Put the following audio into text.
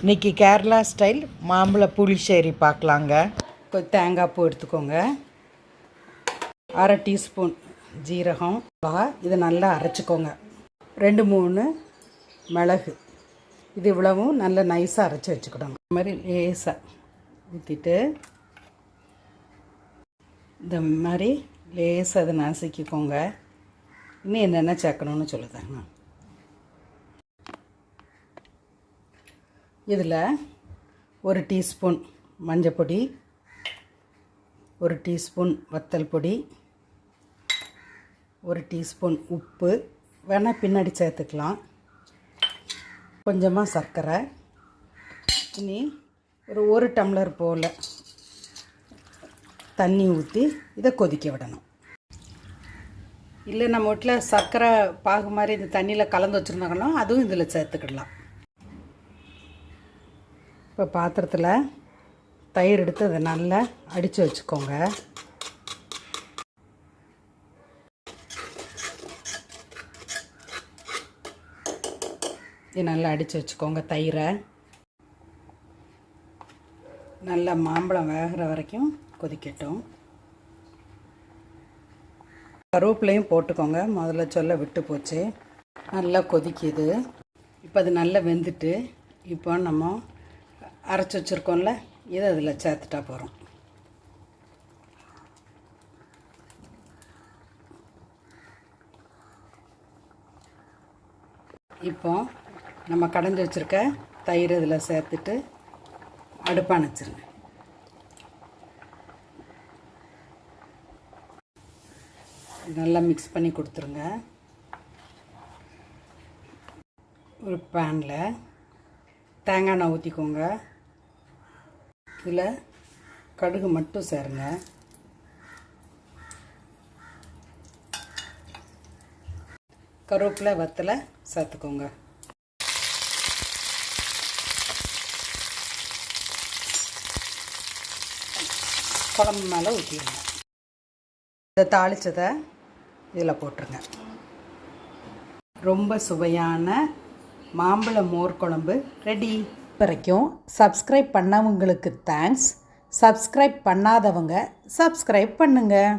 இன்றைக்கி கேரளா ஸ்டைல் மாம்பழ புளிச்சேரி பார்க்கலாங்க. தேங்காய் பூ எடுத்துக்கோங்க, அரை டீஸ்பூன் ஜீரகம், இதை நல்லா அரைச்சிக்கோங்க. 2-3 மிளகு, இது இவ்வளவும் நல்லா நைஸாக அரைச்சி வச்சுக்கிடுங்க. இந்த மாதிரி லேசாக ஊற்றிட்டு இந்த மாதிரி லேசாக அதை நசுக்கிக்கோங்க. இன்னும் என்னென்ன சேர்க்கணுன்னு சொல்லுதாங்க. இதில் 1 டீஸ்பூன் மஞ்சள் பொடி, 1 டீஸ்பூன் வத்தல் பொடி, 1 டீஸ்பூன் உப்பு, வேணால் பின்னாடி சேர்த்துக்கலாம், கொஞ்சமாக சர்க்கரை, இனி ஒரு டம்ளர் போல் தண்ணி ஊற்றி இதை கொதிக்க விடணும். இல்லை நம்ம வீட்டில் சர்க்கரை பாகு மாதிரி இந்த தண்ணியில் கலந்து வச்சுருந்தாங்கன்னா அதுவும் இதில் சேர்த்துக்கிடலாம். இப்போ பாத்திரத்தில் தயிர் எடுத்து அதை நல்லா அடித்து வச்சுக்கோங்க. இது நல்லா அடித்து வச்சுக்கோங்க. தயிரை நல்லா மாம்பழம் வேகிற வரைக்கும் கொதிக்கட்டும். கருவேப்பிலையும் போட்டுக்கோங்க, முதல்ல சொல்ல விட்டு போச்சு. நல்லா கொதிக்குது. இப்போ அது நல்லா வெந்துட்டு இப்போ நம்ம அரைச்சி வச்சுருக்கோம்ல, இதை அதில் சேர்த்துட்டா போகிறோம். இப்போ நம்ம கடைஞ்சி வச்சுருக்க தயிர் இதில் சேர்த்துட்டு அடுப்பை அணைச்சிருங்க. நல்லா மிக்ஸ் பண்ணி கொடுத்துருங்க. ஒரு பேனில் தேங்காய் எண்ணெய் ஊற்றிக்கோங்க. இதில் கடுகு மட்டும் சேருங்க. கருவேப்பிலை வத்தலை சேர்த்துக்கோங்க. குழம்பு மேலே ஊற்றிடுங்க. இதை தாளித்ததை இதில் போட்டுருங்க. ரொம்ப சுவையான மாம்பழ மோர் குழம்பு ரெடி. வரைக்கும் சப்ஸ்கிரைப் பண்ணவங்களுக்கு தேங்க்ஸ். சப்ஸ்கிரைப் பண்ணாதவங்க சப்ஸ்கிரைப் பண்ணுங்கள்.